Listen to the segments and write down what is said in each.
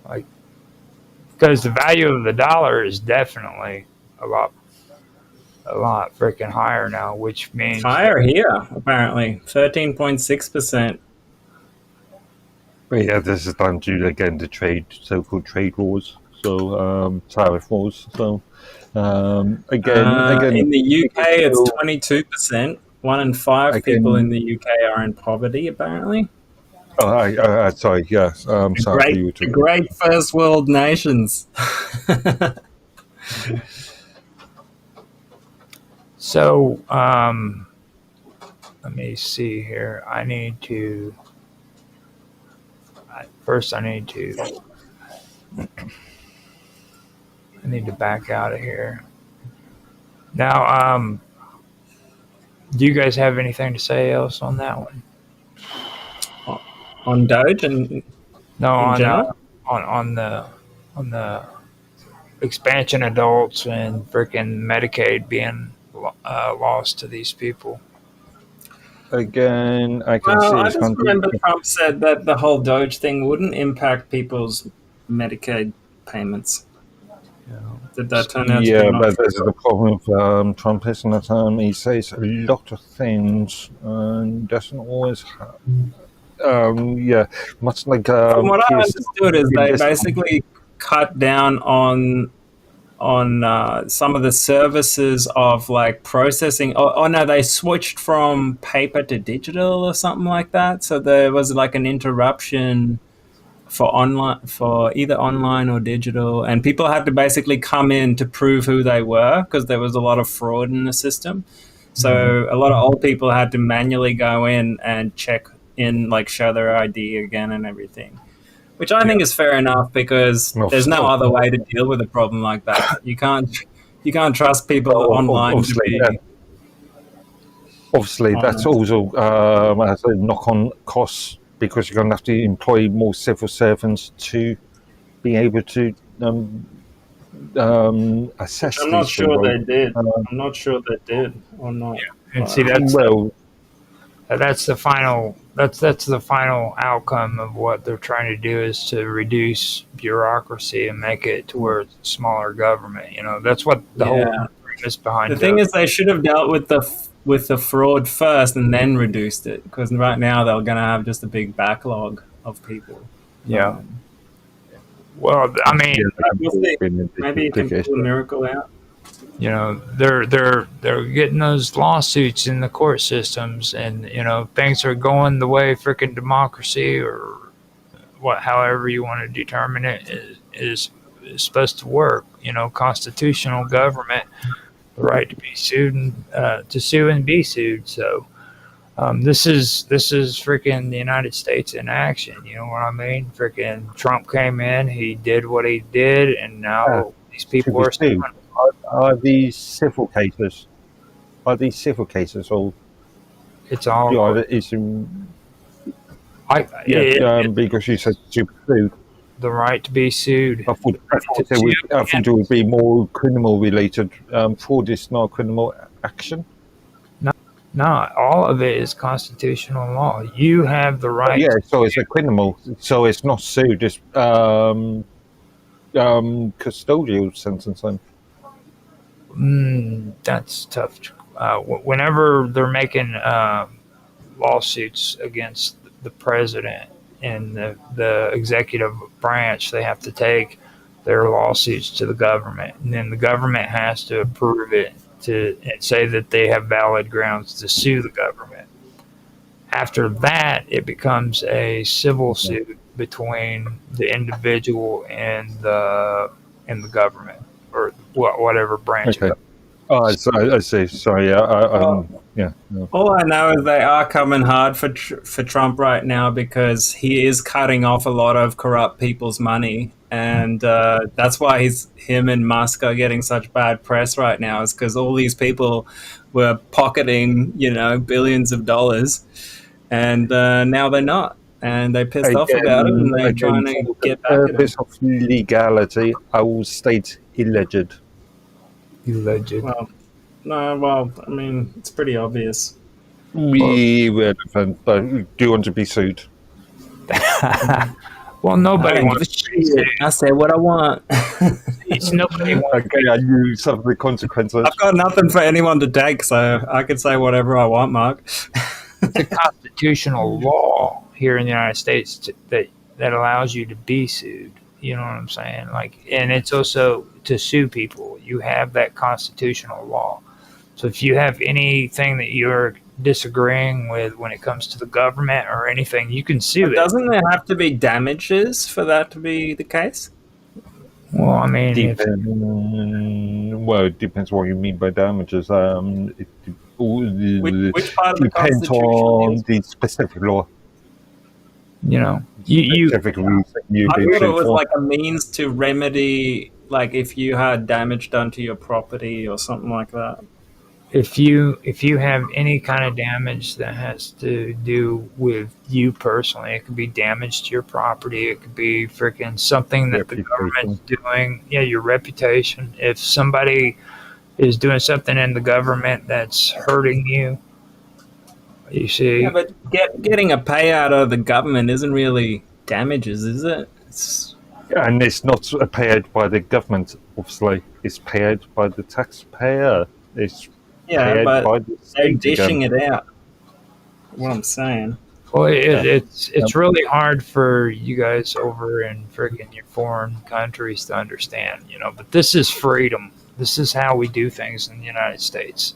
like because the value of the dollar is definitely a lot freaking higher now, which means Higher here, apparently 13.6%. But yeah, this is done due again to so-called trade wars, so tariff wars. So again, In the UK, it's 22%. 1 in 5 people in again. the UK are in poverty, apparently. Oh, sorry. Yeah, sorry for you The to. great first world nations. so. Let me see here. I need to back out of here. Now, do you guys have anything to say else on that one? On Doge and No, in general? on the expansion adults and freaking Medicaid being lost to these people. Again, I can see Well, I it's just remember Trump said that the whole Doge thing wouldn't impact people's Medicaid payments. Did that turn out to be not but true? this is the problem with Trump, isn't it? He says a lot of things and doesn't always have. Much like From what I he's understood is they basically cut down on some of the services of like processing. Oh no, they switched from paper to digital or something like that. So there was like an interruption for either online or digital, and people had to basically come in to prove who they were because there was a lot of fraud in the system. So a lot of old people had to manually go in and check in, like show their ID again and everything, which I think is fair enough because there's no other way to deal with a problem like that. You can't trust people online. Obviously, that's also has a knock-on costs because you're going to have to employ more civil servants to be able to assess. I'm not sure they did. I'm not sure they did or not. And see, that's the final outcome of what they're trying to do is to reduce bureaucracy and make it towards smaller government. That's what the whole premise behind the thing is they should have dealt with the fraud first and then reduced it, because right now they're going to have just a big backlog of people. Well, I mean, maybe you can pull a miracle out. They're getting those lawsuits in the court systems, and things are going the way freaking democracy or however you want to determine it is supposed to work. Constitutional government, the right to be sued and to sue and be sued. So this is freaking the United States in action. You know what I mean? Freaking Trump came in, he did what he did, and now these people are suing. Are these civil cases? Or it's all? Because you said to be sued. The right to be sued. I thought it would be more criminal related. Fraud is not criminal action. No, all of it is constitutional law. You have the right. Yeah, so it's a criminal. So it's not sued. It's custodial sentencing. That's tough. Whenever they're making lawsuits against the president and the executive branch, they have to take their lawsuits to the government, and then the government has to approve it and say that they have valid grounds to sue the government. After that, it becomes a civil suit between the individual and the government, or whatever branch. Okay. Oh, I see. Sorry. Yeah. No. All I know is they are coming hard for Trump right now because he is cutting off a lot of corrupt people's money, and that's why him and Musk are getting such bad press right now. Is because all these people were pocketing, billions of dollars, and now they're not, and they're pissed off about it, and they're trying to get back at him. Purpose of legality, I will state alleged. Well, I mean, it's pretty obvious. Irrelevant, but do you want to be sued? Well, I nobody don't give a wants to be shit. sued. I say what I want. Nobody wants Okay, I knew some of the consequences. I've got nothing for anyone to take, so I can say whatever I want, Mark. It's a constitutional law here in the United States that allows you to be sued. You know what I'm saying? Like, and it's also to sue people. You have that constitutional law. So if you have anything that you're disagreeing with when it comes to the government or anything, you can sue But it. doesn't there have to be damages for that to be the case? Well, I mean, if, Well, it depends what you mean by damages. Which part of the Depends Constitution on is? the specific law, you know, you specific reason you I be thought it sued was for. like a means to remedy, like if you had damage done to your property or something like that. if you have any kind of damage that has to do with you personally, it could be damage to your property, it could be freaking something that the government's doing. Yeah, your reputation. If somebody is doing something in the government that's hurting you, you see. Yeah, but getting a payout out of the government isn't really damages, is it? It's, And it's not paid by the government, obviously. It's paid by the taxpayer. It's yeah, paid but by the they're state dishing again. it out. What I'm saying. Well, Yeah. it's really hard for you guys over in freaking your foreign countries to understand, you know. But this is freedom. This is how we do things in the United States.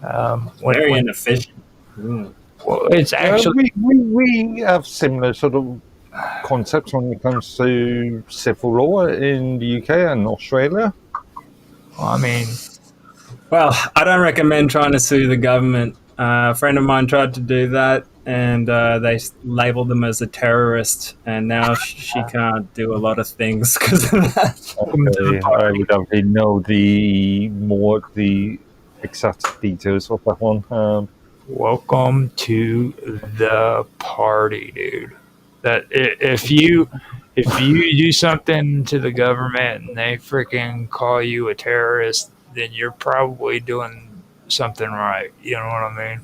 Very inefficient. Mm. Well, it's actually we have similar sort of concepts when it comes to civil law in the UK and Australia. I mean, Well, I don't recommend trying to sue the government. A friend of mine tried to do that, and they labeled them as a terrorist, and now she can't do a lot of things because of that. Okay, I would have know the exact details of that one. welcome to the party, dude. That if you do something to the government and they freaking call you a terrorist, then you're probably doing something right. You know what I mean?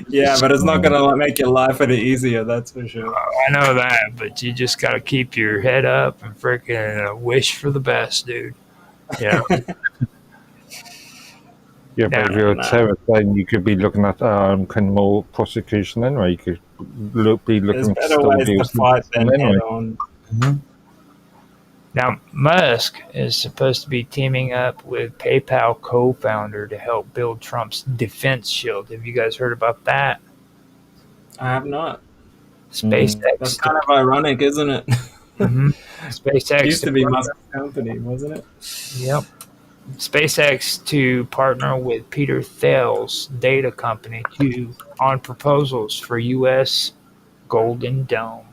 Yeah, but it's not going to make your life any easier, that's for sure. I know that, but you just got to keep your head up and freaking wish for the best, dude. Yeah. Yeah, but if you're a terrorist, then you could be looking at criminal prosecution anyway. You could be There's looking better ways to fight than head on. Now, Musk is supposed to be teaming up with PayPal co-founder to help build Trump's defense shield. Have you guys heard about that? I have not. SpaceX. That's kind of ironic, isn't it? SpaceX It used to be Musk's company, wasn't it? Yep. SpaceX to partner with Peter Thiel's data company on proposals for U.S. Golden Dome.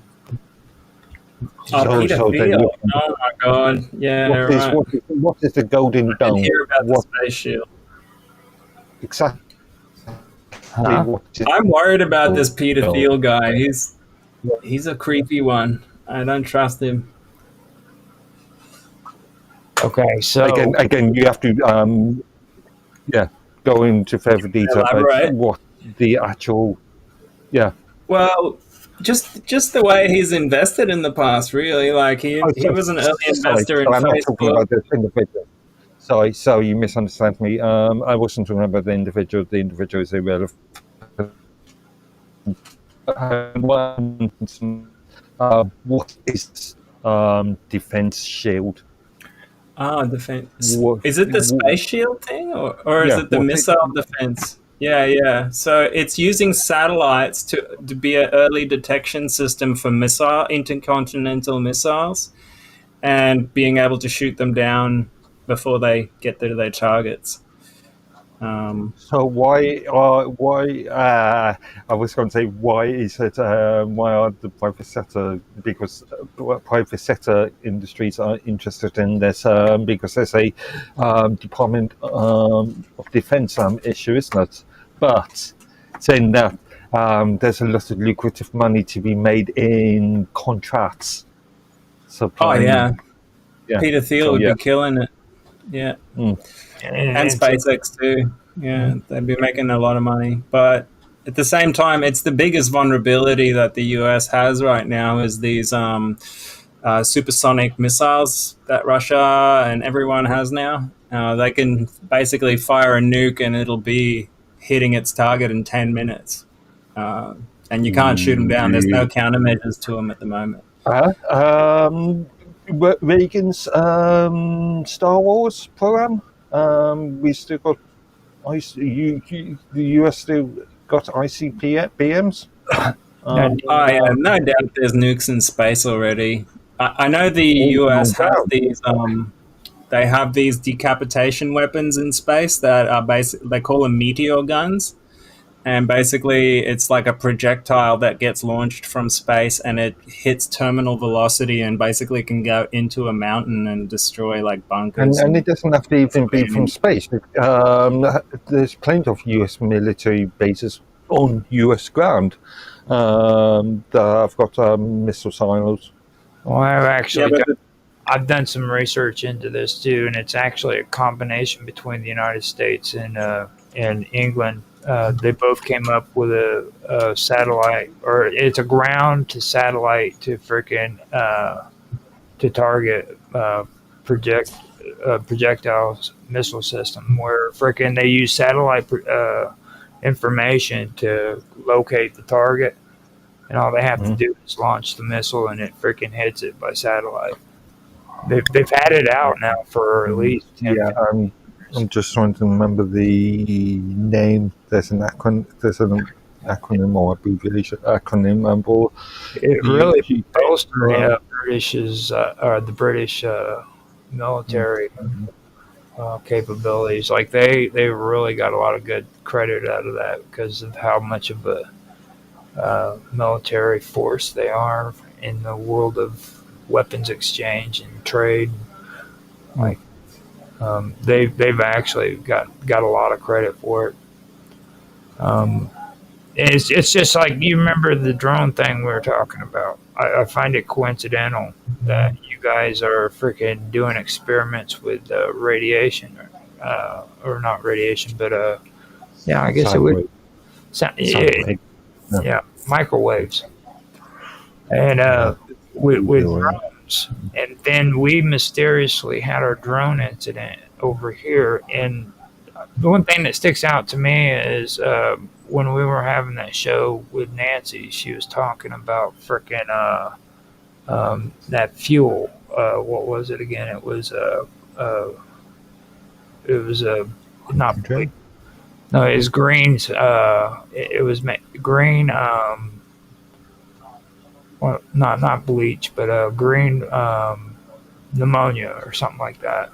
Oh, Peter So Thiel. Oh my God! Yeah, right. what is the Golden I Dome? didn't hear about the What space shield. exactly? Huh? What is I'm worried about this Peter Thiel guy. He's a creepy one. I don't trust him. Okay, so again, you have to go into further detail Elaborate. about what the actual Well, just the way he's invested in the past, really. Like he was an early investor in I'm not talking Facebook. about this individual. Sorry, so you misunderstand me. I wasn't talking about the individual. The individual is irrelevant. What is defense shield? Ah, defense. What- Is it the space shield thing, or is Yeah, it the what- missile defense? Yeah. So it's using satellites to be an early detection system for intercontinental missiles, and being able to shoot them down before they get to their targets. So why I was going to say why is it why are the private sector, because private sector industries are interested in this because there's a Department of Defense issue, isn't it? But saying that there's a lot of lucrative money to be made in contracts. So Yeah. Peter Thiel So, would yeah. be killing it. Yeah. and And SpaceX too. Yeah, they'd be making a lot of money. But at the same time, it's the biggest vulnerability that the US has right now is these supersonic missiles that Russia and everyone has now. They can basically fire a nuke and it'll be hitting its target in 10 minutes. And you can't shoot them down. There's no countermeasures to them at the moment. Reagan's Star Wars program. We still got the US still got ICBMs. No doubt there's nukes in space already. I know the US has these. They have these decapitation weapons in space that are they call them meteor guns. And basically, it's like a projectile that gets launched from space and it hits terminal velocity and basically can go into a mountain and destroy like bunkers. And it doesn't have to even be from space. There's plenty of US military bases on US ground that have got missile silos. Well, I've done some research into this too, and it's actually a combination between the United States and England. They both came up with a satellite, or it's a ground to satellite to freaking to target projectile missile system, where freaking they use satellite information to locate the target, and all they have to do is launch the missile, and it freaking hits it by satellite. They've had it out now for at least 10 years. I'm just trying to remember the name. There's an acronym or abbreviation acronym for it. Really bolstered the British military capabilities. Like they really got a lot of good credit out of that because of how much of a military force they are in the world of weapons exchange and trade. Like. They've actually got a lot of credit for it. It's just like, you remember the drone thing we were talking about. I find it coincidental that you guys are freaking doing experiments with radiation, or not radiation, but I guess it would. Microwaves, and with drones. And then we mysteriously had our drone incident over here. And the one thing that sticks out to me is when we were having that show with Nancy, she was talking about frickin' that fuel. What was it again? It was not green. No, it was greens. It was green. Well, not bleach, but green pneumonia or something like that.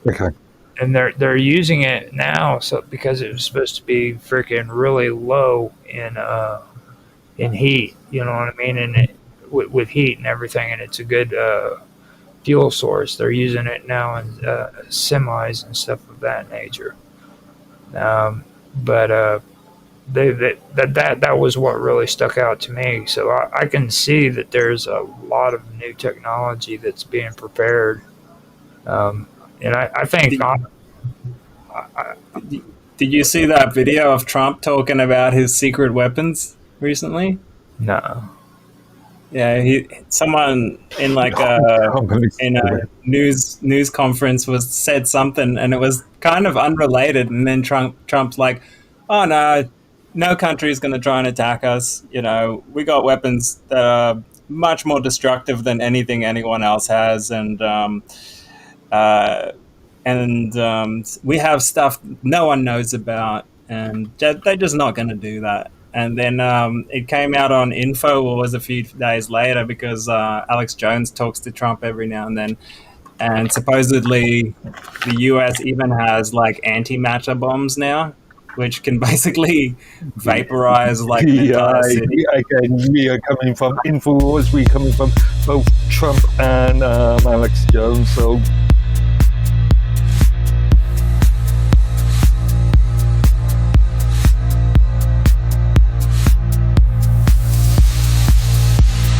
Okay. And they're using it now, so because it was supposed to be freaking really low in heat, you know what I mean, and with heat and everything, and it's a good fuel source. They're using it now in semis and stuff of that nature. But that was what really stuck out to me. So I can see that there's a lot of new technology that's being prepared, and I think. Did you see that video of Trump talking about his secret weapons recently? No. Yeah, someone in like in a news conference said something, and it was kind of unrelated, and then Trump's like, "Oh no country is going to try and attack us. You know, we got weapons that are much more destructive than anything anyone else has, and we have stuff no one knows about, and they're just not going to do that." And then it came out on Info, or was a few days later, because Alex Jones talks to Trump every now and then, and supposedly the US even has like antimatter bombs now, which can basically vaporize like an entire city. Again, we are coming from InfoWars. We're coming from both Trump and Alex Jones, so